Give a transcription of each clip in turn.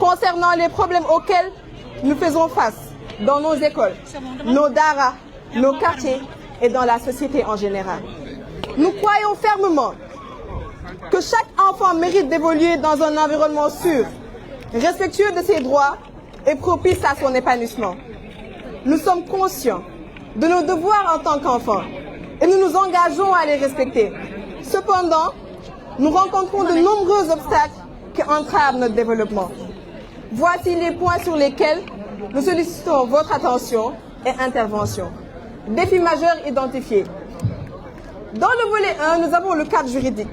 concernant les problèmes auxquels nous faisons face dans nos écoles, nos daras, nos quartiers et dans la société en général. Nous croyons fermement que chaque enfant mérite d'évoluer dans un environnement sûr, respectueux de ses droits et propice à son épanouissement. Nous sommes conscients de nos devoirs en tant qu'enfants et nous nous engageons à les respecter. Cependant, nous rencontrons de nombreux obstacles qui entravent notre développement. Voici les points sur lesquels nous sollicitons votre attention et intervention. Défis majeurs identifiés. Dans le volet 1, nous avons le cadre juridique,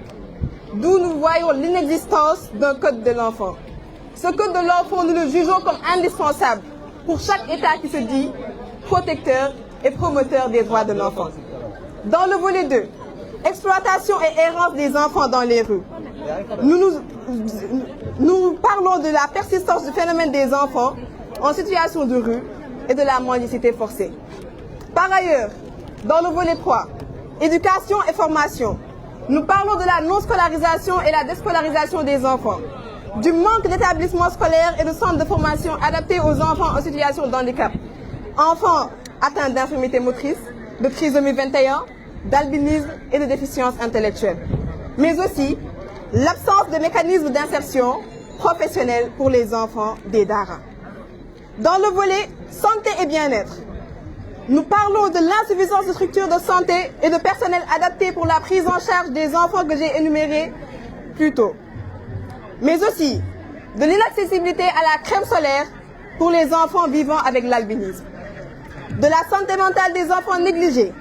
d'où nous voyons l'inexistence d'un code de l'enfant. Ce code de l'enfant, nous le jugeons comme indispensable pour chaque État qui se dit protecteur et promoteur des droits de l'enfant. Dans le volet 2, exploitation et errance des enfants dans les rues. Nous parlons de la persistance du phénomène des enfants en situation de rue et de la mendicité forcée. Par ailleurs, dans le volet 3, éducation et formation, nous parlons de la non-scolarisation et la déscolarisation des enfants, du manque d'établissements scolaires et de centres de formation adaptés aux enfants en situation de handicap, enfants atteints d'infirmité motrice, de trisomie 21, d'albinisme et de déficience intellectuelle, mais aussi l'absence de mécanismes d'insertion professionnelle pour les enfants des daras. Dans le volet santé et bien-être, nous parlons de l'insuffisance de structures de santé et de personnel adapté pour la prise en charge des enfants que j'ai énumérés plus tôt, mais aussi de l'inaccessibilité à la crème solaire pour les enfants vivant avec l'albinisme, de la santé mentale des enfants négligés,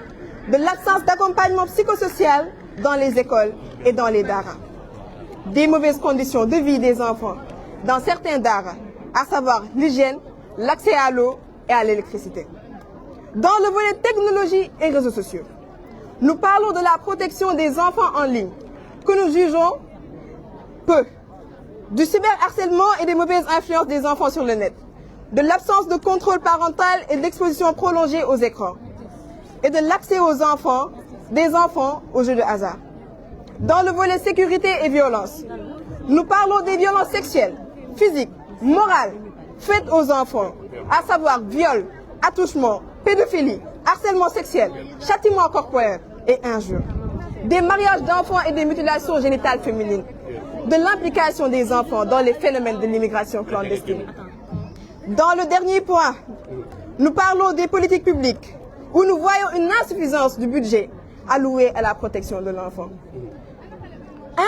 de l'absence d'accompagnement psychosocial dans les écoles et dans les daras, des mauvaises conditions de vie des enfants dans certains daras, à savoir l'hygiène, l'accès à l'eau et à l'électricité. Dans le volet technologie et réseaux sociaux, nous parlons de la protection des enfants en ligne, que nous jugeons peu, du cyberharcèlement et des mauvaises influences des enfants sur le net, de l'absence de contrôle parental et d'exposition prolongée aux écrans, et de l'accès des enfants aux jeux de hasard. Dans le volet sécurité et violence, nous parlons des violences sexuelles, physiques, morales, faites aux enfants, à savoir viol, attouchement, pédophilie, harcèlement sexuel, châtiment corporel et injures, des mariages d'enfants et des mutilations génitales féminines, de l'implication des enfants dans les phénomènes de l'immigration clandestine. Dans le dernier point, nous parlons des politiques publiques, où nous voyons une insuffisance du budget alloué à la protection de l'enfant.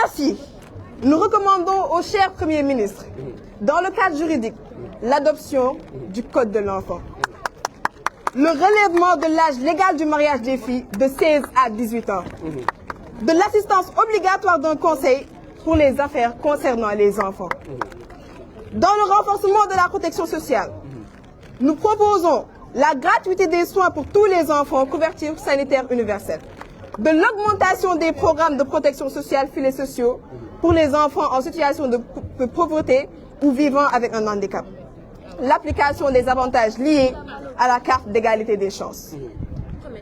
Ainsi, nous recommandons au cher Premier ministre, dans le cadre juridique, l'adoption du Code de l'enfant, le relèvement de l'âge légal du mariage des filles de 16 à 18 ans, de l'assistance obligatoire d'un conseil pour les affaires concernant les enfants. Dans le renforcement de la protection sociale, nous proposons la gratuité des soins pour tous les enfants, couverture sanitaire universelle, de l'augmentation des programmes de protection sociale, filets sociaux pour les enfants en situation de pauvreté ou vivant avec un handicap, l'application des avantages liés à la carte d'égalité des chances.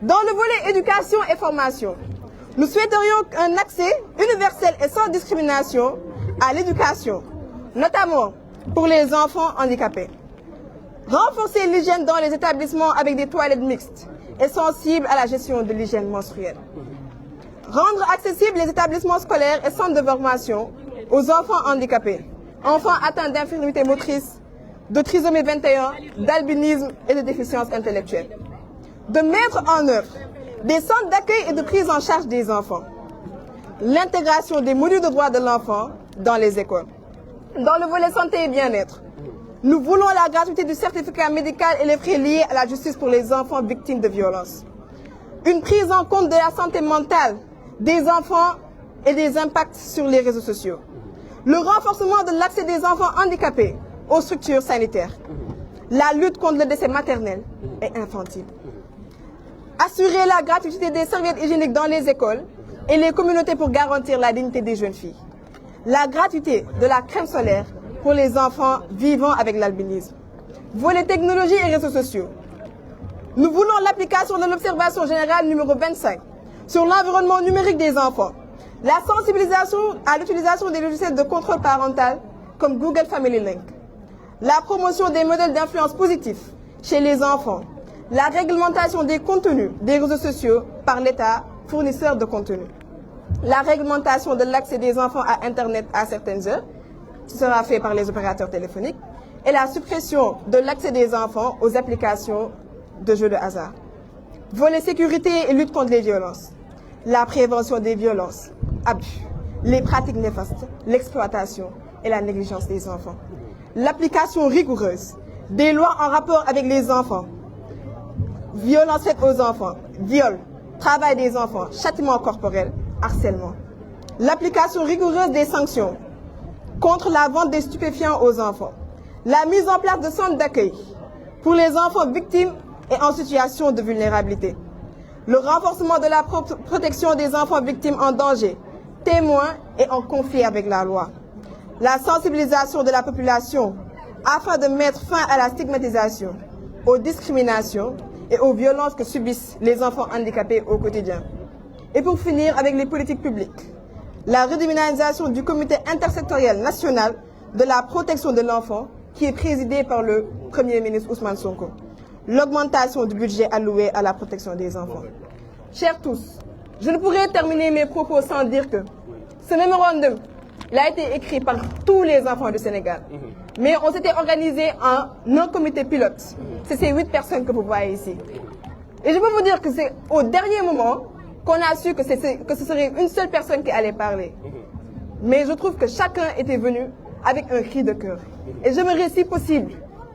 Dans le volet éducation et formation, nous souhaiterions un accès universel et sans discrimination à l'éducation, notamment pour les enfants handicapés. Renforcer l'hygiène dans les établissements avec des toilettes mixtes et sensibles à la gestion de l'hygiène menstruelle. Rendre accessibles les établissements scolaires et centres de formation aux enfants handicapés, enfants atteints d'infirmité motrice, de trisomie 21, d'albinisme et de déficience intellectuelle. De mettre en œuvre des centres d'accueil et de prise en charge des enfants. L'intégration des modules de droits de l'enfant dans les écoles. Dans le volet santé et bien-être, nous voulons la gratuité du certificat médical et les frais liés à la justice pour les enfants victimes de violences. Une prise en compte de la santé mentale des enfants et des impacts sur les réseaux sociaux. Le renforcement de l'accès des enfants handicapés aux structures sanitaires. La lutte contre le décès maternel et infantile. Assurer la gratuité des serviettes hygiéniques dans les écoles et les communautés pour garantir la dignité des jeunes filles. La gratuité de la crème solaire pour les enfants vivant avec l'albinisme. Volet technologie et réseaux sociaux. Nous voulons l'application de l'observation générale numéro 25 sur l'environnement numérique des enfants. La sensibilisation à l'utilisation des logiciels de contrôle parental comme Google Family Link. la promotion des modèles d'influence positifs chez les enfants, la réglementation des contenus des réseaux sociaux par l'État, fournisseur de contenu, la réglementation de l'accès des enfants à Internet à certaines heures, qui sera fait par les opérateurs téléphoniques, et la suppression de l'accès des enfants aux applications de jeux de hasard. Volet sécurité et lutte contre les violences, la prévention des violences, abus, les pratiques néfastes, l'exploitation et la négligence des enfants. L'application rigoureuse des lois en rapport avec les enfants, violences faites aux enfants, viol, travail des enfants, châtiment corporel, harcèlement. L'application rigoureuse des sanctions contre la vente des stupéfiants aux enfants. La mise en place de centres d'accueil pour les enfants victimes et en situation de vulnérabilité. Le renforcement de la protection des enfants victimes en danger, témoins et en conflit avec la loi. La sensibilisation de la population afin de mettre fin à la stigmatisation, aux discriminations et aux violences que subissent les enfants handicapés au quotidien. Et pour finir avec les politiques publiques, la redynamisation du comité intersectoriel national de la protection de l'enfant qui est présidé par le Premier ministre Ousmane Sonko. L'augmentation du budget alloué à la protection des enfants. Chers tous, je ne pourrais terminer mes propos sans dire que ce mémorandum il a été écrit par tous les enfants du Sénégal. Mais on s'était organisé en un comité pilote. C'est ces 8 personnes que vous voyez ici. Et je peux vous dire que c'est au dernier moment qu'on a su que ce serait une seule personne qui allait parler. Mais je trouve que chacun était venu avec un cri de cœur. Et j'aimerais, si possible,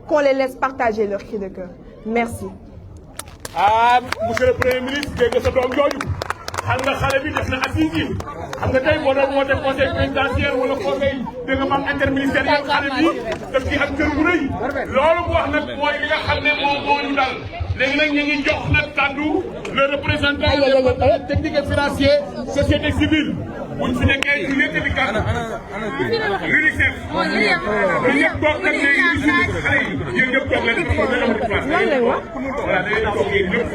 qu'on les laisse partager leur cri de cœur. Merci. Ah, monsieur le Premier ministre, dégg nga sa doom jooju xam nga xale bi def na assise yi xam nga tey boo doon woote conseil présidentiel wala conseil dégg nga maam interministériel xale bi def ci ak kër bu rëy loolu mu wax nag mooy li nga xam ne moom moo ñu dal léegi nag ñu ngi jox nag kàddu le représentant des partenaires techniques et financiers société civile buñ fi nekkee ñu yëkkati kàddu l'UNICEF ñu ñëpp toog nag léegi ñu suñu xale yi yéen ñëpp toog leen dafa am amul place voilà dañuy toog yéen ñëpp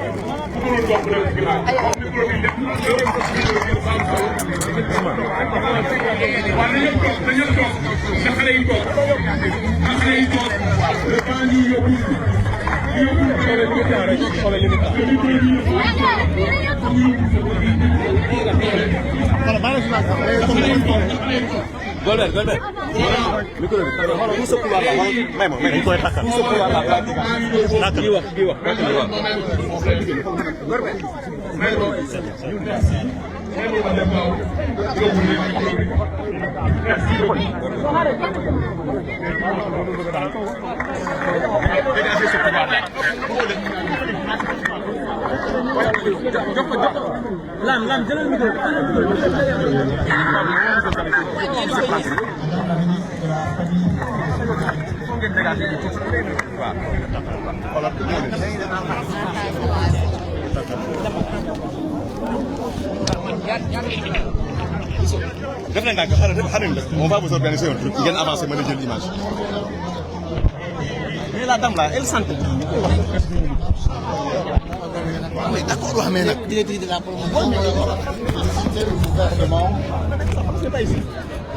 ku mënul toog nag ginnaaw comme micro bi def waaw dañoo toog na xale yi toog na xale yi toog le temps ñu yóbbu Golbert, Golbert. Micro bi. Xoolal mu sa couloir la. May ma dañ koy takkal. Mu sa couloir la. Takkal. Di wax. Golbert. Lam jëlal micro on va vous organiser un truc. Il vient avancer, mën a jël l'image. Mais la dame là, elle sent. Mais d'accord, mais directrice de la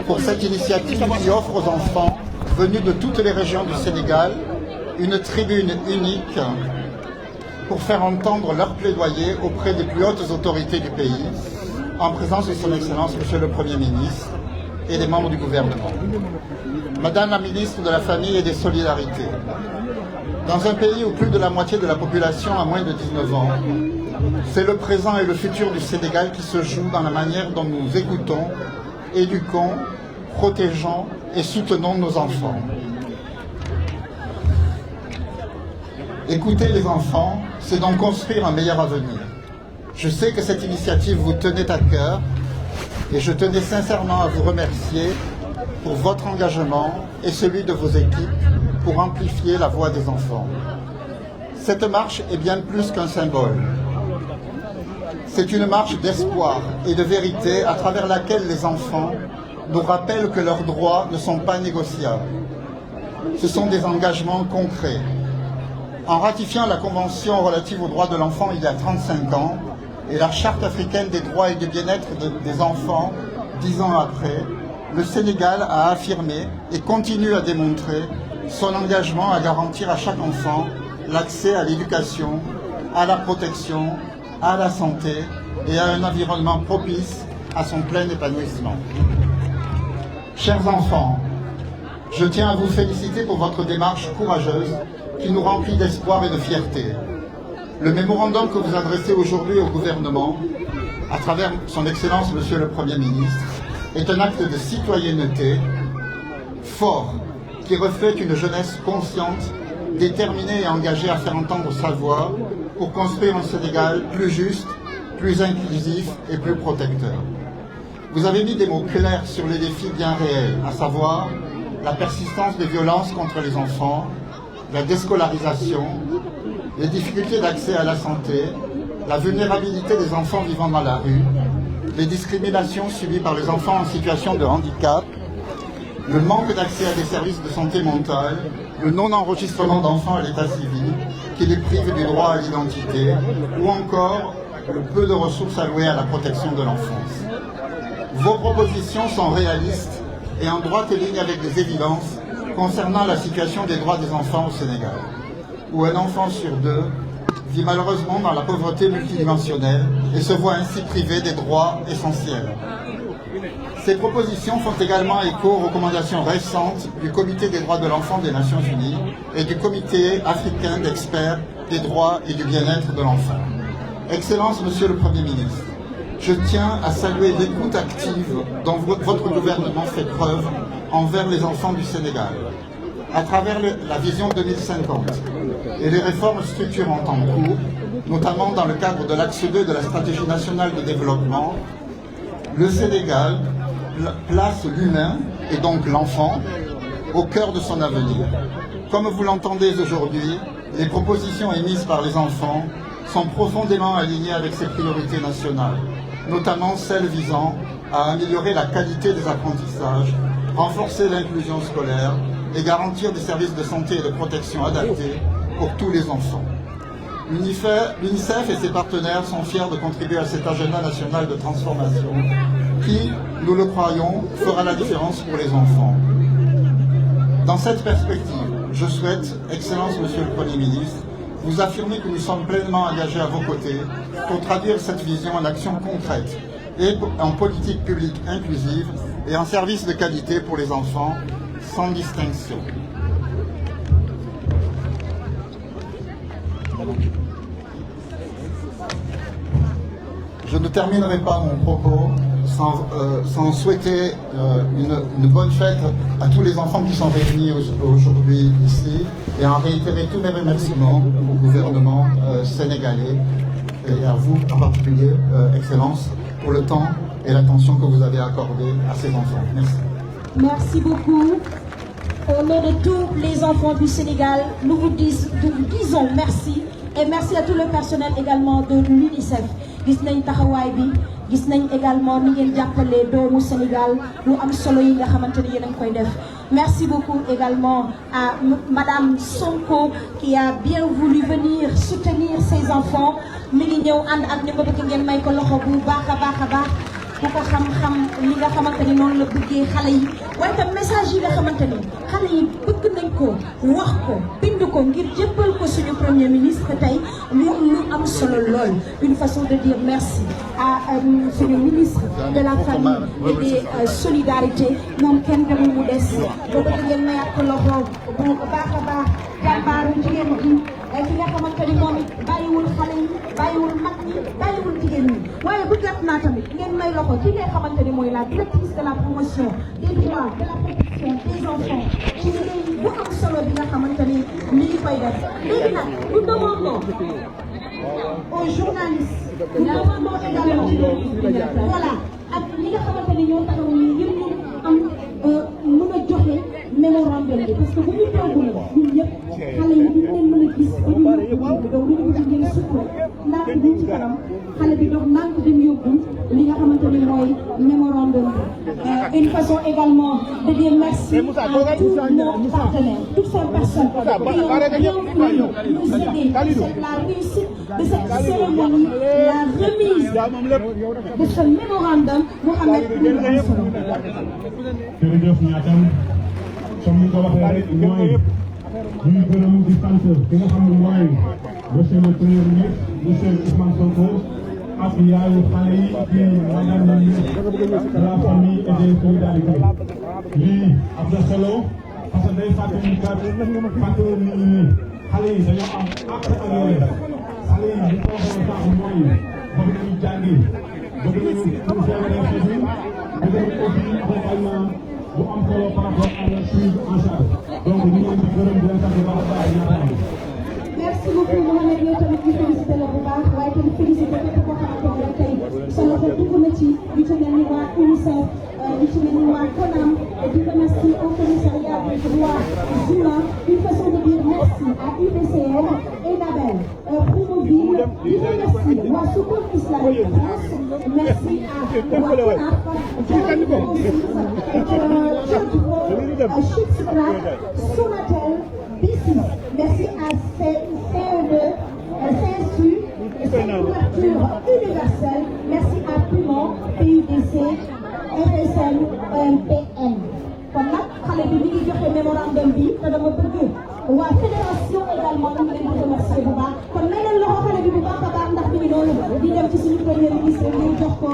pour cette initiative qui offre aux enfants venus de toutes les régions du Sénégal une tribune unique pour faire entendre leur plaidoyer auprès des plus hautes autorités du pays, en présence de son Excellence, Monsieur le Premier ministre, et des membres du gouvernement. Madame la ministre de la Famille et des Solidarités, dans un pays où plus de la moitié de la population a moins de 19 ans, c'est le présent et le futur du Sénégal qui se jouent dans la manière dont nous écoutons, éduquons, protégeons et soutenons nos enfants. Écouter les enfants, c'est donc construire un meilleur avenir. Je sais que cette initiative vous tenait à cœur et je tenais sincèrement à vous remercier pour votre engagement et celui de vos équipes pour amplifier la voix des enfants. Cette marche est bien plus qu'un symbole. C'est une marche d'espoir et de vérité à travers laquelle les enfants nous rappellent que leurs droits ne sont pas négociables. Ce sont des engagements concrets. En ratifiant la Convention relative aux droits de l'enfant il y a 35 ans et la Charte africaine des droits et du bien-être des enfants 10 ans après, le Sénégal a affirmé et continue à démontrer son engagement à garantir à chaque enfant l'accès à l'éducation, à la protection, à la santé et à un environnement propice à son plein épanouissement. Chers enfants, je tiens à vous féliciter pour votre démarche courageuse qui nous remplit d'espoir et de fierté. Le mémorandum que vous adressez aujourd'hui au gouvernement, à travers son Excellence Monsieur le Premier ministre, est un acte de citoyenneté fort qui reflète une jeunesse consciente, déterminée et engagée à faire entendre sa voix pour construire un Sénégal plus juste, plus inclusif et plus protecteur. Vous avez mis des mots clairs sur les défis bien réels, à savoir la persistance des violences contre les enfants, la déscolarisation, les difficultés d'accès à la santé, la vulnérabilité des enfants vivant dans la rue, les discriminations subies par les enfants en situation de handicap, le manque d'accès à des services de santé mentale, le non-enregistrement d'enfants à l'état civil, qui les prive du droit à l'identité, ou encore le peu de ressources allouées à la protection de l'enfance. Vos propositions sont réalistes et en droite ligne avec des évidences concernant la situation des droits des enfants au Sénégal, où un enfant sur deux vit malheureusement dans la pauvreté multidimensionnelle et se voit ainsi privé des droits essentiels. Ces propositions font également écho aux recommandations récentes du Comité des droits de l'enfant des Nations Unies et du Comité africain d'experts des droits et du bien-être de l'enfant. Excellence, Monsieur le Premier ministre, je tiens à saluer l'écoute active dont votre gouvernement fait preuve envers les enfants du Sénégal. À travers la vision 2050 et les réformes structurantes en cours, notamment dans le cadre de l'axe 2 de la stratégie nationale de développement, le Sénégal place l'humain, et donc l'enfant, au cœur de son avenir. Comme vous l'entendez aujourd'hui, les propositions émises par les enfants sont profondément alignées avec ces priorités nationales, notamment celles visant à améliorer la qualité des apprentissages, renforcer l'inclusion scolaire et garantir des services de santé et de protection adaptés pour tous les enfants. L'UNICEF et ses partenaires sont fiers de contribuer à cet agenda national de transformation qui, nous le croyons, fera la différence pour les enfants. Dans cette perspective, je souhaite, Excellence Monsieur le Premier ministre, vous affirmer que nous sommes pleinement engagés à vos côtés pour traduire cette vision en actions concrètes et en politique publique inclusive et en services de qualité pour les enfants, sans distinction. Je ne terminerai pas mon propos sans souhaiter une bonne fête à tous les enfants qui sont réunis aujourd'hui ici et en réitérer tous mes remerciements au gouvernement sénégalais et à vous en particulier, Excellence, pour le temps et l'attention que vous avez accordé à ces enfants. Merci. Merci beaucoup. Au nom de tous les enfants du Sénégal, nous vous disons merci et merci à tout le personnel également de l'UNICEF. Gis nañ taxawaay bi, gis nañ également ni ngeen jàppale doomu Sénégal lu am solo yi nga xamante ni yéen a ngi koy def. Merci beaucoup également à Madame Sonko qui a bien voulu venir soutenir ses enfants. Mi ngi ñëw ànd ak ni ma bëgg ngeen may ko loxo bu baax a baax a baax. ku ko xam-xam li nga xamante ni noonu la bëggee xale yi waaye tam message yi nga xamante ni xale yi bëgg nañ ko wax ko bind ko ngir jébbal ko suñu premier ministre tey lu am solo lool une façon de dire merci à suñu ministre de la famille et des solidarités moom kenn demul mu des ba bëgg ngeen mayaat ko loxo bu baax a baax jàmbaaru jigéen ji ki nga xamante ni moom it bàyyiwul xale yi bàyyiwul mag ñi bàyyiwul jigéen ñi waaye bëggaat naa tamit ngeen may loxo ci nga xamante ni mooy la directrice de la promotion des droits de la protection des enfants ci liggéey bu am solo bi nga xamante ni mi ngi koy def léegi nag nous demandons aux journalistes nous demandons également voilà ak li nga xamante ni ñoo taxaw nii yëpp ñu am mën a joxe mémorandum bi parce que bu ñu toogul ñun ñëpp xale yi duñ leen mën a gis ba ñu yóbbu donc ñu ngi ngeen sukkur ndànk bi ci kanam xale bi dox ndànk dem yóbbu li nga xamante ni mooy mémorandum bi une façon également de dire merci à tous nos partenaires toutes ces personnes qui ont bien voulu nous aider la réussite de cette cérémonie la remise de ce mémorandum Mohamed jërëjëf ñaatam comme ni ko waxee rek mooy ñuy gërëm di sant ki nga xam ne mooy monsieur le premier ministre monsieur Ousmane Sonko ak yaayu xale yi di madame la ministre de la famille et des solidarités lii am na solo parce que day fàttali kat fàttali nit ñi xale yi dañoo am àq ak yelleef xale yi li ko waxee sax mooy bëgg nañu jàngi bëgg nañu pour feebaree fii bëgg nañu aussi accompagnement bu am solo par rapport à la prise en charge donc ñu ngi leen di gërëm di leen sant bu baax a baax ñaata merci beaucoup Mohamed yow tamit ñu félicité la bu baax waaye tamit félicité képp koo xamante ne tey sa loxo dugg na ci ñu ci mel ni waa UNICEF ñu ci mel ni waa CONAM di remercier au commissariat des droits humains une façon de dire merci à UDCN et Nabel Promoville di remercier waa Secours Islamique France merci à waa CONAF Sonatel BICIS merci à CE2 CSU couverture universelle merci à Pumon PUDC FSN EMPN kon nag xale bi mi ngi joxe mémorandum bi te dama bëgg waa fédération également ñu ngi leen di remercier bu baax kon may leen loxo xale bi bu baax a baax ndax mi ngi noonu di dem ci suñu premier ministre ñu jox ko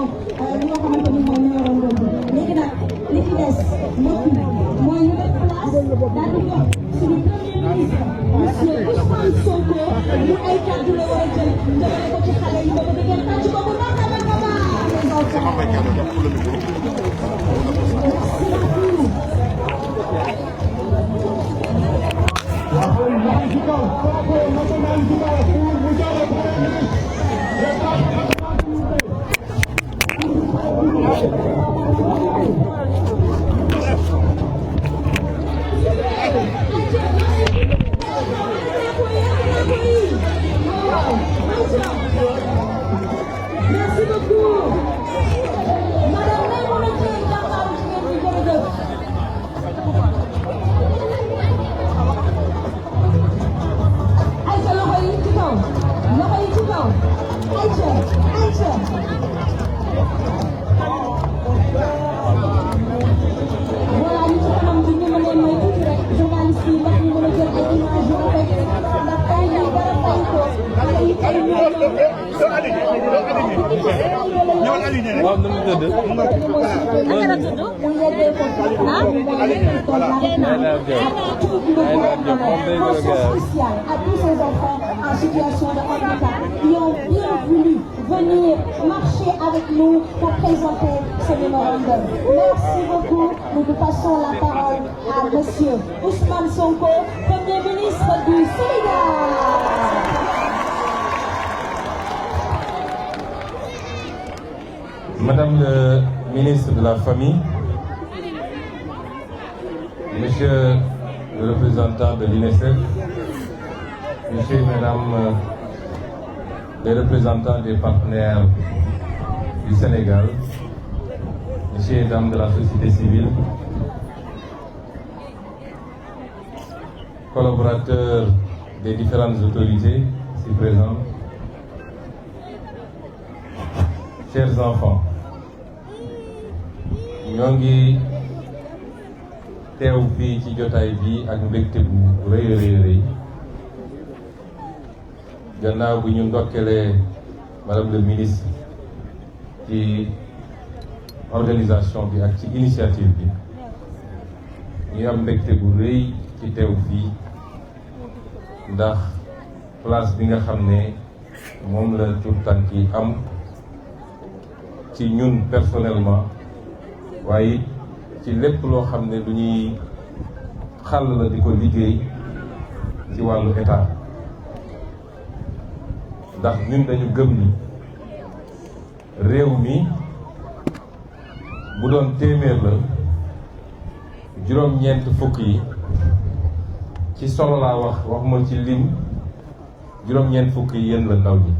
li nga xamante ni mooy mémorandum bi léegi nag li ci des mbokk yi mooy ñu def place daal di jox suñu premier ministre monsieur Ousmane Sonko mu ay kàddu la war a jël jëmale ko ci xale yi ba bëgg ngeen tàcc ko bu baax a baax a baax. Merci beaucoup. Madame la Monétier, Dakar, Aïcha, loxo yi ci kaw. Loxo yi ci kaw. Aïcha, Aïcha. Voilà, ñu ci kanam bi ñu mën a may tuuti rek journaliste yi ndax ñu mën a jël ay images yu rafet ndax tay ñu dara fay ko. Xale yi ay waaw nu mu tëdd. spécial à tous ces enfants en situation de handicap qui ont bien voulu venir marcher avec nous pour présenter ce mémorandum. Merci beaucoup. Nous passons la parole à monsieur Ousmane Sonko, Premier ministre du Sénégal. Madame le ministre de la Famille, Monsieur le représentant de l'UNICEF, Monsieur et Madame les représentants des partenaires du Sénégal, Monsieur et Dames de la société civile, collaborateurs des différentes autorités ici présentes, chers enfants, ñoo ngi teew fii ci jotaay bi ak mbégte bu rëy a rëy gannaaw bu ñu ndokkelee madame le ministre ci organisation bi ak ci initiative bi ñu am mbégte bu rëy ci teew fii ndax place bi nga xam ne moom la tout tànk yi am ci ñun personnellement waaye ci lépp loo xam ne lu ñuy xàll la di ko liggéey ci wàllu état ndax ñun dañu gëm ni réew mi bu doon téeméer la juróom-ñeent fukk yi ci solo laa waxuma ci lim juróom-ñeent fukk yi yéen la ndaw ñi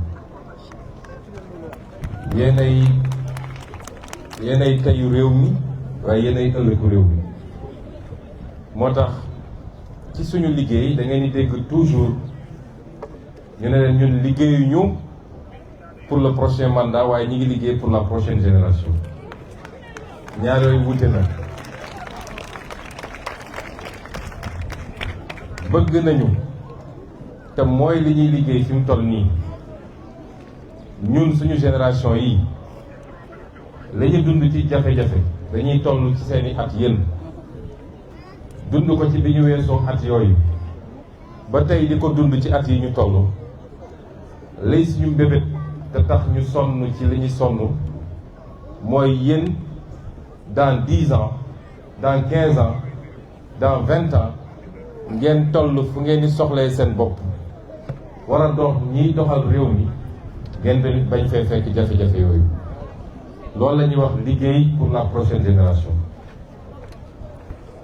yéenay teyu réew mi waaye yéenay ëllëgu réew mi moo tax ci suñu liggéey da ngeen di dégg toujours ñu ne leen ñun liggéeyuñu pour le prochain mandat waaye ñi ngi liggéey pour la prochaine génération ñaar yooyu wute na bëgg nañu te mooy li ñuy liggéey fi mu toll nii ñun suñu génération yi la ñu dund ci jafe-jafe dañuy toll ci seeni at yéen dund ko ci bi ñu weesoo at yooyu ba tey di ko dund ci at yi ñu toll lay suñu mbébét te tax ñu sonn ci li ñu sonn mooy yéen dans 10 ans dans 15 ans dans 20 ans ngeen toll fu ngeen di soxlee seen bopp war a dox ñiy doxal réew mi ngeen tamit bañ fee fekk jafe-jafe yooyu loolu la ñuy wax liggéey pour la prochaine génération.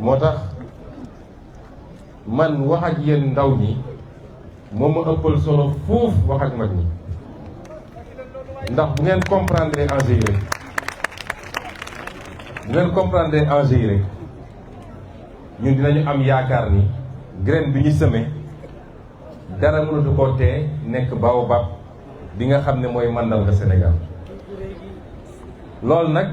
moo tax man wax ak yéen ndaw ñi moom ma ëppal solo fuuf wax ak mag ñi ndax bu ngeen comprendre enjeu yi rek bu ngeen comprendre enjeu yi rek ñun dinañu am yaakaar ni graine bi ñu semé dara mënatu koo tee nekk baobab bi nga xam ne mooy màndarga Sénégal. loolu nag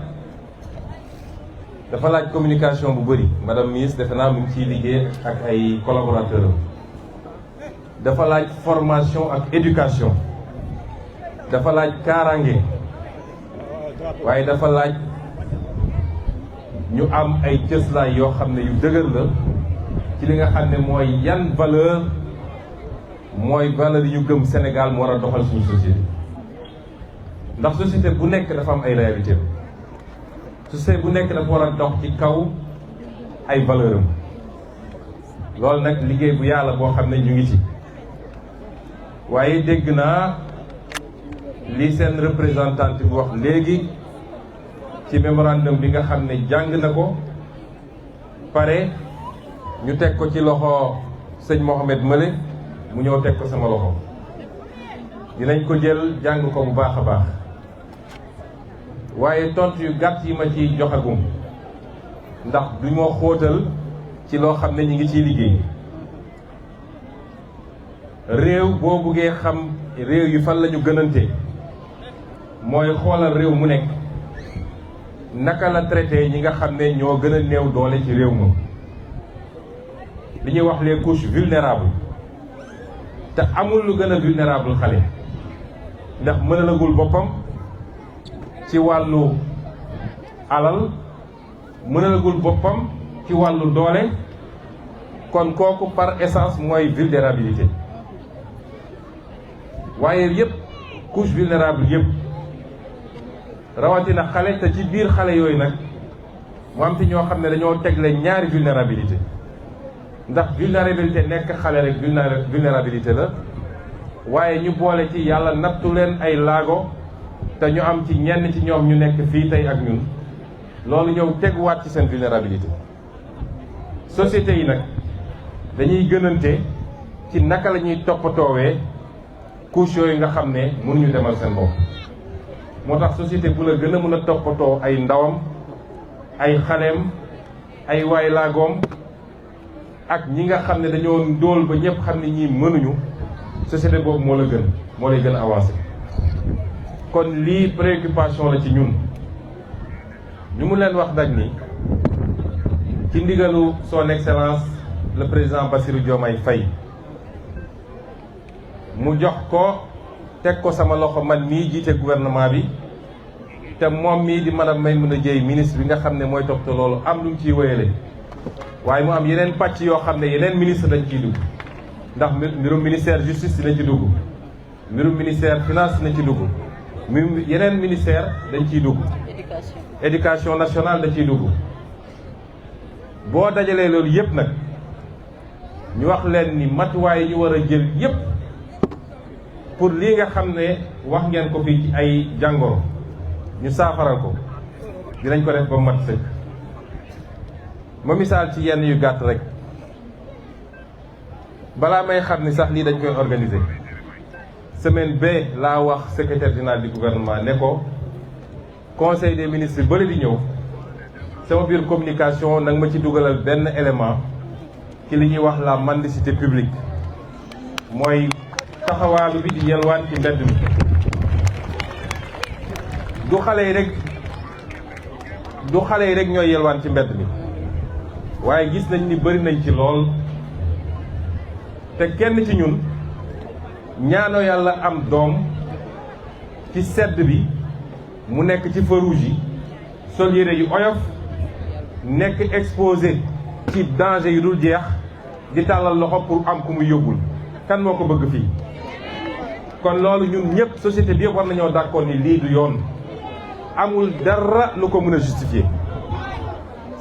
dafa laaj communication bu bëri madame ministre defe naa mu ngi ciy liggéey ak ay collaborateurs am dafa laaj formation ak éducation dafa laaj kaaraange waaye dafa laaj ñu am ay cëslaay yoo xam ne yu dëgër la ci li nga xam ne mooy yan valeur yi ñu gëm Sénégal mu war a doxal suñu société ndax société bu nekk dafa am ay réalité société bu nekk dafa war a dox ci kaw ay valeur am loolu nag liggéey bu yàlla boo xam ne ñu ngi ci waaye dégg naa li seen représentante bi wax léegi ci mémorandum bi nga xam ne jàng na ko pare ñu teg ko ci loxo sëñ Mohamed Mële mu ñëw teg ko sama loxo dinañ ko jël jàng ko bu baax a baax waaye tontu yu gàtt yi ma ci joxagum ndax du ma xóotal ci loo xam ne ñi ngi ciy liggéey réew boo buggee xam réew yi fan la ñu gënante mooy xoolal réew mu nekk naka la traité ñi nga xam ne ñoo gën a néew doole ci réew ma li ñuy wax les couches vulnérables te amul lu gën a vulnérable xale ndax mënalagul boppam ci wàllu alal mënalagul boppam ci wàllu doole kon kooku par essence mooy vulnérabilité waaye yëpp couche vulnérable yëpp rawatina xale te ci biir xale yooyu nag mu am ci ñoo xam ne dañoo tegle ñaari vulnérabilité ndax vulnérabilité nekk xale rek vulnérabilité la waaye ñu boole ci yàlla nattu leen ay laago te ñu am ci ñenn ci ñoom ñu nekk fii tey ak ñun loolu ñëw teguwaat ci seen vulnérabilité société yi nag dañuy gënante ci naka la ñuy toppatoowee couche yooyu nga xam ne mënuñu demal seen bopp moo tax société bu la gën a mën a toppatoo ay ndawam ay xaleem ay waay laagoom ak ñi nga xam ne dañoo ndóol ba ñëpp xam ne ñii mënuñu société boobu moo la gën moo lay gën a avancé kon lii préoccupation la ci ñun ñu mu leen wax nag ni ci ndigalu son excellence le président Bassirou Diomaye Faye mu jox ko teg ko sama loxo man mii jiite gouvernement bi te moom mii di madame Maïmouna Dièye ministre bi nga xam ne mooy toppatoo loolu am lu mu ciy wéyale waaye mu am yeneen pàcc yoo xam ne yeneen ministre dañ ciy dugg ndax mbirum ministère justice dinañ ci dugg mbirum ministère finance dinañ ci dugg mbirum yeneen ministère dañ ciy dugg éducation nationale dañ ciy dugg boo dajalee loolu yëpp nag ñu wax leen ni matuwaay yi ñu war a jël yëpp pour lii nga xam ne wax ngeen ko fii ci ay jàngoro ñu saafaral ko dinañ ko def ba mat sëkk ma misaal ci yenn yu gàtt rek balaa may xam ni sax lii dañ koy organiser semaine ba laa wax secrétaire général du gouvernement ne ko conseil des ministres bi bëri di ñëw sama biir communication nag ma ci dugalal benn élément ci li ñuy wax la mendicité publique mooy taxawaalu bi di yelwaan ci mbedd mi du xale yi rek ñooy yelwaan ci mbedd mi waaye gis nañ ni bëri nañ ci lool te kenn ci ñun ñaanoo yàlla am doom ci sedd bi mu nekk ci feu rouge yi sol yére yu oyof nekk exposé ci danger yu dul jeex di tàllal loxo pour am ku muy yóbbul kan moo ko bëgg fii. kon loolu ñun ñëpp société bi yëpp war nañoo d'accord ni lii du yoon amul dara lu ko mën a justifier.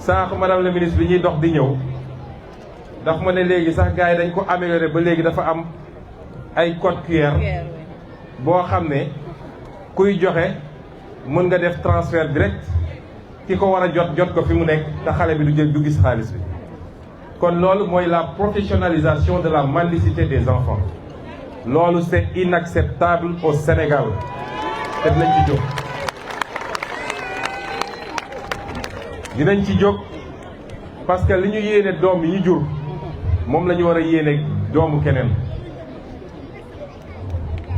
sànq madame la ministre bi ñuy dox di ñëw daf ma ne léegi sax gars yi dañ ko amélioré ba léegi dafa am ay code QR boo xam ne kuy joxe mën nga def transfert direct ki ko war a jot ko fi mu nekk te xale bi du gis xaalis bi. kon loolu mooy la professionnalisation de la mendicité des enfants loolu c'est inacceptable au Sénégal te dinañ ci jóg parce que li ñu yéene doom yi ñu jur moom la ñu war a yéene doomu keneen.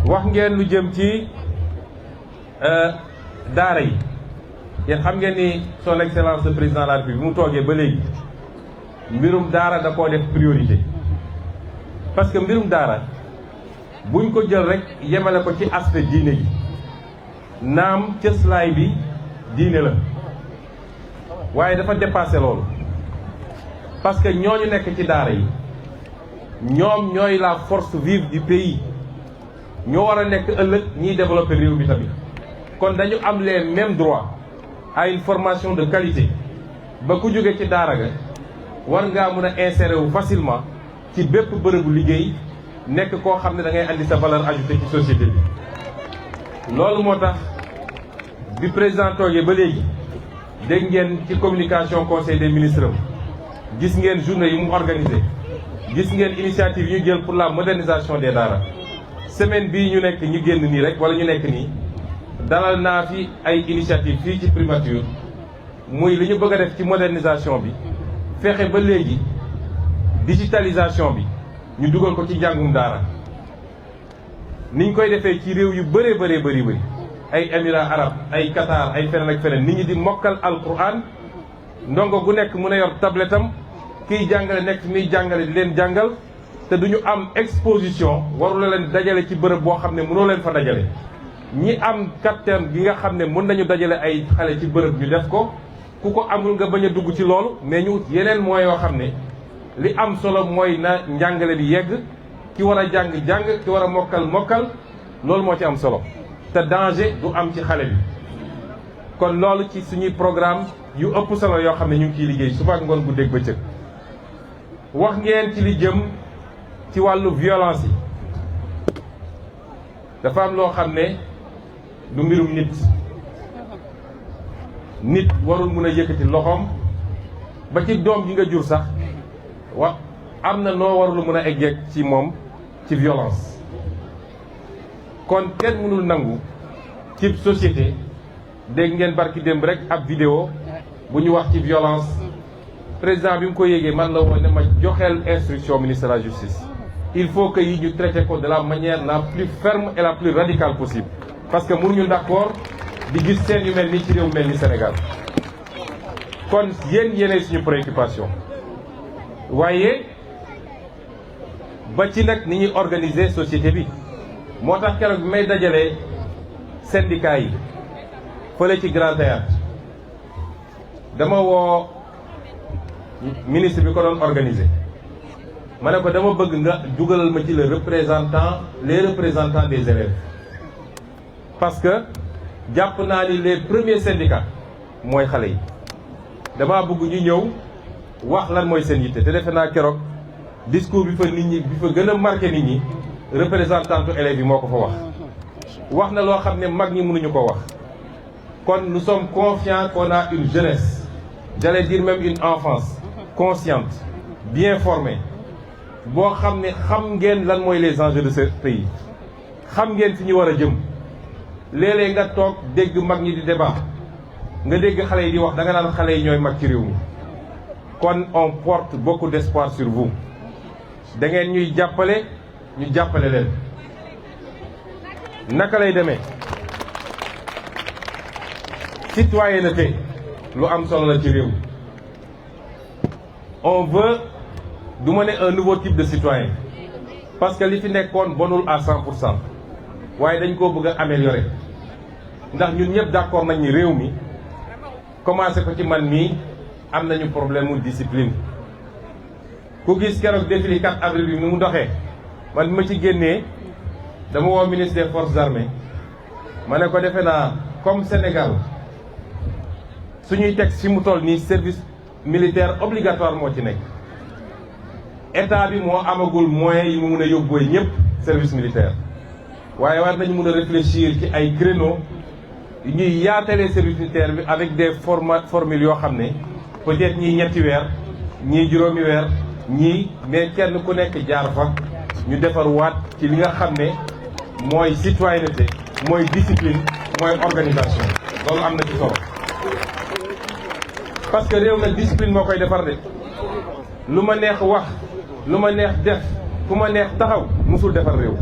wax ngeen lu jëm ci daara yi yéen xam ngeen ni son excellence le président de la République bi mu toogee ba léegi mbirum daara da koo def priorité parce que mbirum daara buñ ko jël rek yemale ko ci aspect diine gi naam cëslaay bi diine la waaye dafa dépassé loolu parce que ñooñu nekk ci daara yi ñoom ñooy la force vive du pays ñoo war a nekk ëllëg ñiy développer réew mi tamit kon dañu am les mêmes droits à une formation de qualité ba ku jóge ci daara ga war ngaa mën a insérer wu facilement ci bépp bërëbu liggéey nekk koo xam ne da ngay andi sa valeur ajoutée ci société bi. loolu moo tax bi président toogee ba léegi dégg ngeen ci communication conseil des ministres am gis ngeen journée yi mu organisé gis ngeen initiative yi ñu jël pour la modernisation des daara. semaine bii ñu nekk ñu génn nii rek wala ñu nekk nii dalal naa fi ay initiative fii ci primature muy li ñu bëgg a def ci modernisation bi fexe ba léegi digitalisation bi ñu dugal ko ci njàngum daara niñ koy defee ci réew yu bëree bëri ay Émirats arabes ay Qatar ay feneen ak feneen nit ñi di mokkal alquran ndongo gu nekk mën a yor tablette am kiy jàngale nekk miy jàngale di leen jàngal te duñu am exposition warula leen dajale ci bërëb boo xam ne mënoo leen fa dajale ñi am kattan gi nga xam ne mën nañu dajale ay xale ci bërëb ñu def ko ku ko amul nga bañ a dugg ci loolu mais ñu yeneen mooy yoo xam ne li am solo mooy na njàngale bi yegg ki war a jàng ki war a mokkal loolu moo ci am solo te danger du am ci xale bi. kon loolu ci suñuy programme yu ëpp solo yoo xam ne ñu ngi ciy liggéey suba ak ngoon guddeeg bëccëg. wax ngeen ci li jëm ci wàllu violence yi dafa am loo xam ne du mbirum nit warul mun a yëkkati loxoom ba ci doom gi nga jur sax am na noo warul mun a egg ci moom ci violence. kon kenn mënul nangu ci société dégg ngeen barki démb rek ab vidéo bu ñu wax ci violence président bi mu ko yéegee man la woon ne ma joxeel instruction ministre de la justice il faut que yi ñu traité ko de la manière la plus ferme et la plus radicale possible parce que mënuñu d'accord di gis seen yu mel nii ci réew mel ni Sénégal kon yéenay suñu préoccupation waaye ba ci nag ni ñuy organiser société bi moo tax keroog bi may dajalee syndicat yi fële ci Grand Théâtre dama woo ministre bi ko doon organiser ma ne ko dama bëgg nga dugalal ma ci les représentants des élèves parce que jàpp naa ni les premiers syndicats mooy xale yi dama bëgg ñu ñëw wax lan mooy seen yitte te defe naa keroog discours bi fa gën a marqué nit ñi représentantu élèves yi moo ko fa wax na loo xam ne mag ñi mënuñu ko wax kon nous sommes confiants qu'on a une jeunesse j'allais dire même une enfance consciente bien formée boo xam ne xam ngeen lan mooy les enjeux de ce pays xam ngeen fi ñu war a jëm léeg-léeg nga toog dégg mag ñi di débat nga dégg xale yi di wax da nga naan xale yi ñooy mag ci réew mi kon on porte beaucoup d'espoir sur vous da ngeen ñuy jàppale ñu jàppale leen naka lay demee citoyenneté lu am solo la ci réew on veut du ma ne un nouveau type de citoyen parce que li fi nekkoon bonul à 100% waaye dañ koo bëgg a améliorer ndax ñun ñëpp d'accord nañ ni réew mi commencé ko ci man mii am nañu problème mu discipline. ku gis keroog défilé 4 avril bi ni mu doxee man bi ma ci génnee dama woo ministre des forces armées ma ne ko defe naa comme Sénégal suñuy teg fi mu toll nii service militaire obligatoire moo ci nekk état bi moo amagul moyens yi mu mun a yóbbooy ñëpp service militaire waaye war nañu mun a réfléchir ci ay créneaux yu ñuy yaatalee service militaire bi avec des formules yoo xam ne peut-être ñii ñetti weer ñii juróomi weer ñii mais kenn ku nekk jaar fa ñu defar waat ci li nga xam ne mooy citoyenneté mooy discipline mooy organisation loolu am na ci solo parce que réew nag discipline moo koy defar de lu ma neex wax lu ma neex def fu ma neex taxaw musul defar réew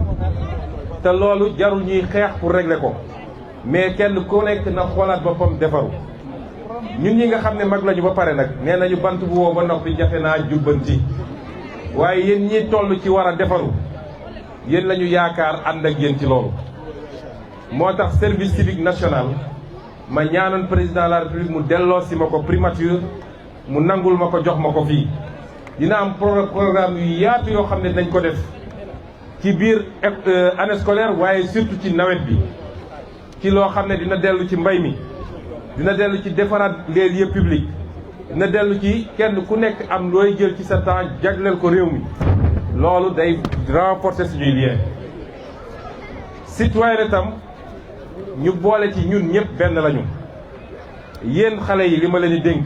te loolu jarul ñuy xeex pour régler ko mais kenn ku nekk na xoolaat boppam defaru ñun ñi nga xam ne mag lañu ba pare nag nee nañu bant bu woo ba noppi jafe naa jubbanti waaye yéen ñi toll ci war a defaru yéen lañu yaakaar ànd ak yéen ci loolu moo tax service civique national ma ñaanoon président de la république mu delloo si ma ko primature mu nangul ma ko jox ma ko fii dina am programme yu yaatu yoo xam ne dañ ko def ci biir année scolaire waaye surtout ci nawet bi ci loo xam ne dina dellu ci mbay mi dina dellu ci defaraat les lieux publics dina dellu ci kenn ku nekk am looy jël ci sa temps jagleel ko réew mi loolu day renforcer suñuy lien citoyen itam ñu boole ci ñun ñëpp benn lañu yéen xale yi li ma leen di dénk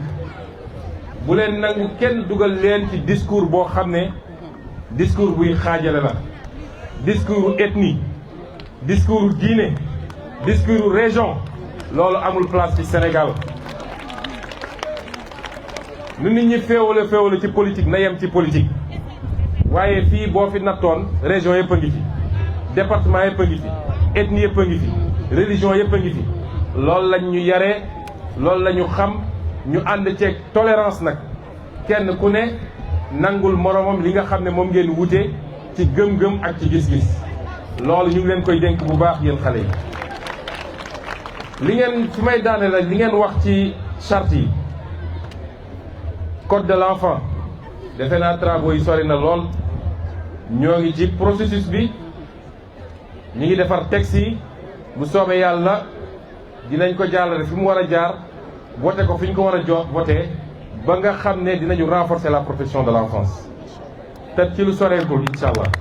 bu leen nangu kenn dugal leen ci discours boo xam ne discours buy xaajale la discours ethnie discours diine discours région loolu amul place ci Sénégal nu nit ñi féewale ci politique na yem ci politique waaye fii boo fi nattoon région yëpp a ngi fi département yëpp a ngi fi ethnie yëpp a ngi fi religion yëpp a ngi fi loolu lañ ñu yaree loolu la ñu xam ñu ànd ceeg tolérance nag kenn ku ne nangul moromam li nga xam ne moom ngeen wute ci gëm-gëm ak ci gis-gis loolu ñu ngi leen koy dénk bu baax yéen xale yi. li ngeen fi may daane la li ngeen wax ci charte yi code de l'enfant defe naa travaux yi sori na lool ñoo ngi ci processus bi ñu ngi defar texte yi bu soobee yàlla dinañ ko jàllale fi mu war a jaar voté ko fi ñu ko war a jox voté ba nga xam ne dinañu renforcer la protection de l'enfance te ci lu soreekul incha allah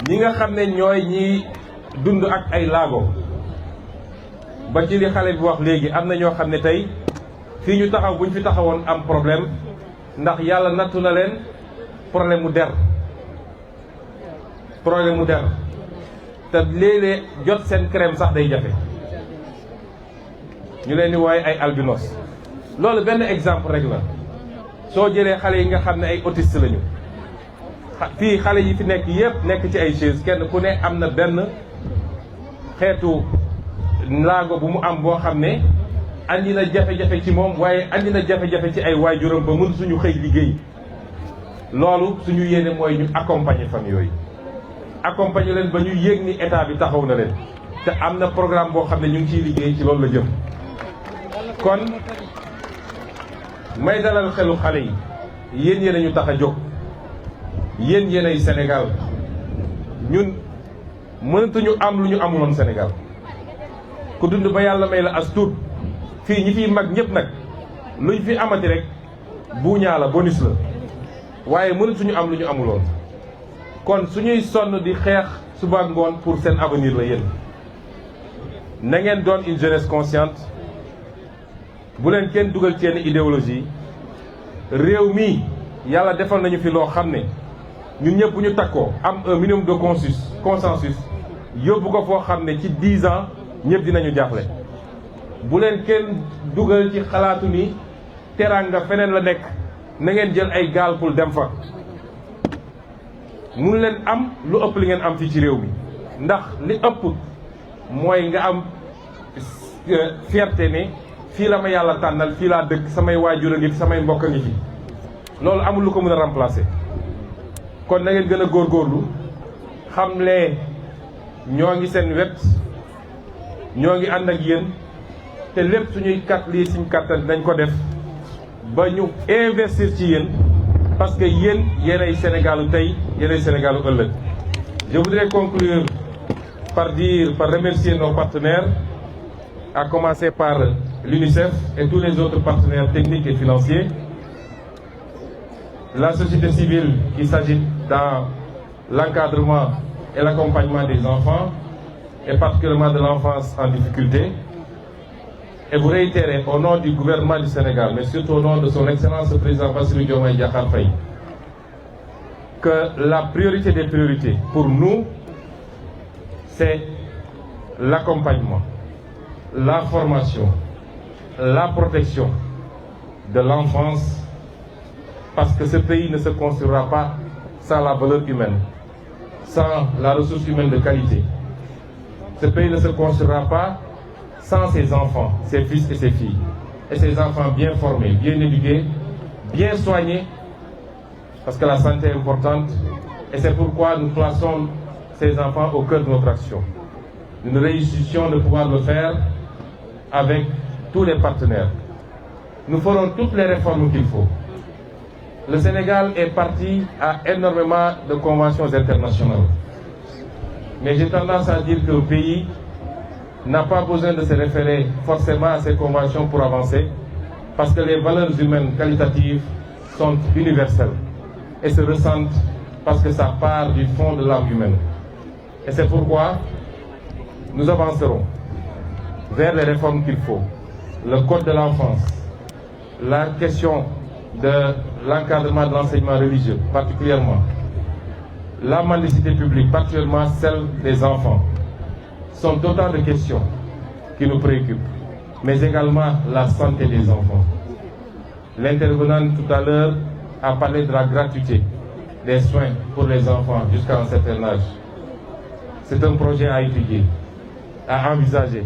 ñi nga xam ne ñooy ñi dund ak ay laago ba ci li xale bi wax léegi am na ñoo xam ne tey fii ñu taxaw bu ñu fi taxawoon am problème ndax yàlla nattu na leen problème mu der te léeg-léeg jot seen crème sax day jafe ñu leen di wooye ay albinos loolu benn exemple rek la soo jëlee xale yi nga xam ne ay autiste lañu fii xale yi fi nekk yëpp nekk ci ay chaise kenn ku ne am na benn xeetu laago bu mu am boo xam ne andi na jafe-jafe ci moom waaye andi na jafe-jafe ci ay waajuram ba mën suñu xëy liggéey loolu suñu yéene mooy ñu accompagner famille yooyu accompagner leen ba ñu yéeg ni état bi taxaw na leen te am na programme boo xam ne ñu ngi ciy liggéey ci loolu la jëm kon may dalal xelu xale yi yéen yéen a ñu tax a jóg yéen yéen ay Sénégal ñun mënatuñu am lu ñu amuloon Sénégal ku dund ba yàlla may la as tuut fii ñi fiy mag ñëpp nag luñ fi amati rek buuñaa la bonus la waaye mënatuñu am lu ñu amuloon kon suñuy sonn di xeex suba ngoon pour seen avenir la yéen na ngeen doon une jeunesse consciente bu leen kenn dugal ci yenn idéologie réew mi yàlla defal nañu fi loo xam ne ñun ñëpp bu ñu takkoo am un minimum de consensus yóbbu ko foo xam ne ci 10 ans ñëpp dinañu jaaxle bu leen kenn dugal ci xalaatu ni teraanga feneen la nekk na ngeen jël ay gaal pour dem fa mun leen am lu ëpp li ngeen am fii ci réew mi ndax li ëpp mooy nga am fierté ne fii la ma yàlla tànnal fii laa dëkk samay waajur a ngi fi samay mbokk a ngi fi loolu amul lu ko mën a remplacer kon na ngeen gën a góorgóorlu xamle ñoo ngi seen wet ñoo ngi ànd ak yéen te lépp suñuy lii suñu kattan dañ ko def ba ñu investir ci yéen parce que yéen yéenay Sénégalu tey yéenay Sénégalu ëllëg. Je voudrais conclure par remercier nos partenaires, à commencer par l'UNICEF et tous les autres partenaires techniques et financiers, la société civile qui s'agit dans l'encadrement et l'accompagnement des enfants, et particulièrement de l'enfance en difficulté, et vous réitérer au nom du gouvernement du Sénégal, mais surtout au nom de son Excellence le Président Bassirou Diomaye Diakhar Faye, que la priorité des priorités pour nous, c'est l'accompagnement, la formation, la protection de l'enfance, parce que ce pays ne se construira pas sans la valeur humaine, sans la ressource humaine de qualité. Ce pays ne se construira pas sans ses enfants, ses fils et ses filles, et ses enfants bien formés, bien éduqués, bien soignés, parce que la santé est importante, et c'est pourquoi nous plaçons ces enfants au cœur de notre action. Nous réussissions de pouvoir le faire avec tous les partenaires. Nous ferons toutes les réformes qu'il faut. Le Sénégal est parti à énormément de conventions internationales. Mais j'ai tendance à dire qu'un pays n'a pas besoin de se référer forcément à ces conventions pour avancer, parce que les valeurs humaines qualitatives sont universelles et se ressentent parce que ça part du fond de l'âme humaine. Et c'est pourquoi nous avancerons vers les réformes qu'il faut. Le code de l'enfance, la question de l'encadrement de l'enseignement religieux, particulièrement, la mendicité publique, particulièrement celle des enfants, sont autant de questions qui nous préoccupent, mais également la santé des enfants. L'intervenante tout à l'heure a parlé de la gratuité des soins pour les enfants jusqu'à un certain âge. C'est un projet à étudier, à envisager,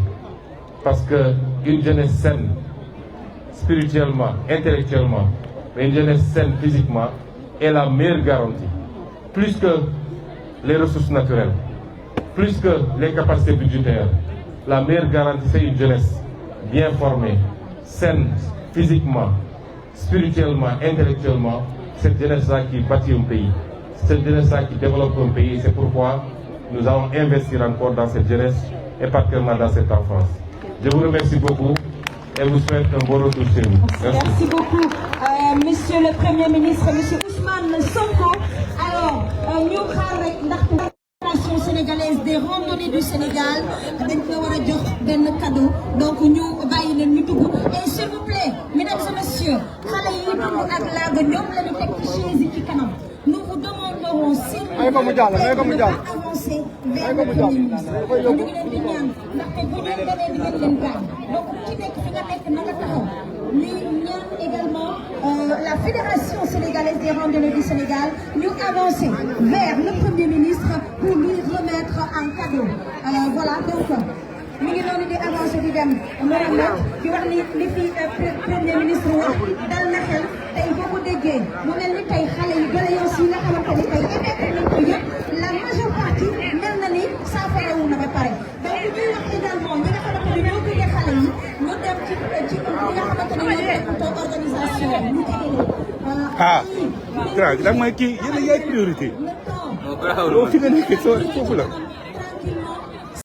parce qu'une jeunesse saine, spirituellement, intellectuellement, mais une jeunesse saine physiquement, est la meilleure garantie. Plus que les ressources naturelles, plus que les capacités budgétaires, la meilleure garantie, c'est une jeunesse bien formée, saine, physiquement, spirituellement, intellectuellement. Cette jeunesse-là qui bâtit un pays, cette jeunesse-là qui développe un pays. C'est pourquoi nous allons investir encore dans cette jeunesse et particulièrement dans cette enfance. Je vous remercie beaucoup et vous souhaite un bon retour chez vous. Merci beaucoup, Monsieur le Premier ministre, Monsieur Ousmane Sonko. Alors, ñu xaar rek ndax Fédération sénégalaise des randonnées du Sénégal dañ ko war a jox benn cadeau, donc ñu bàyyi leen ñu dugg. Et s'il vous plaît, mesdames et messieurs, xale yi dugg ak laaga ñoom la ñu teg ci chaise yi ci kanam. Nous vous demanderons s'il vous plaît de avancer vers le Premier ministre. ñu ngi leen di ñaan ndaxte bu ñu demee di ngeen leen gaañ, donc ku ci nekk fi nga nekk na nga taxaw. Ñuy ñaan également la Fédération sénégalaise des randonnées du Sénégal ñu avancer vers le Premier ministre pour lui remettre un cadeau. Voilà, donc mi ngi noonu di avancer di dem Mohamed di wax li fi Premier ministre wax dal na xel tey boo ko déggee mu mel ni tey xale yi doléances yi nga xamante ni tey émettre nañ ko yëpp la majeure partie mel na ni saafara wu na ba pare. Donc ñuy wax également ñi nga xamante ni ñoo gunge xale yi ñu dem ci li nga xamante ni ñoo nekk organisation ñu jege leen. da nga may kii yéen a yaay priorité. fi nga nekk foofu la.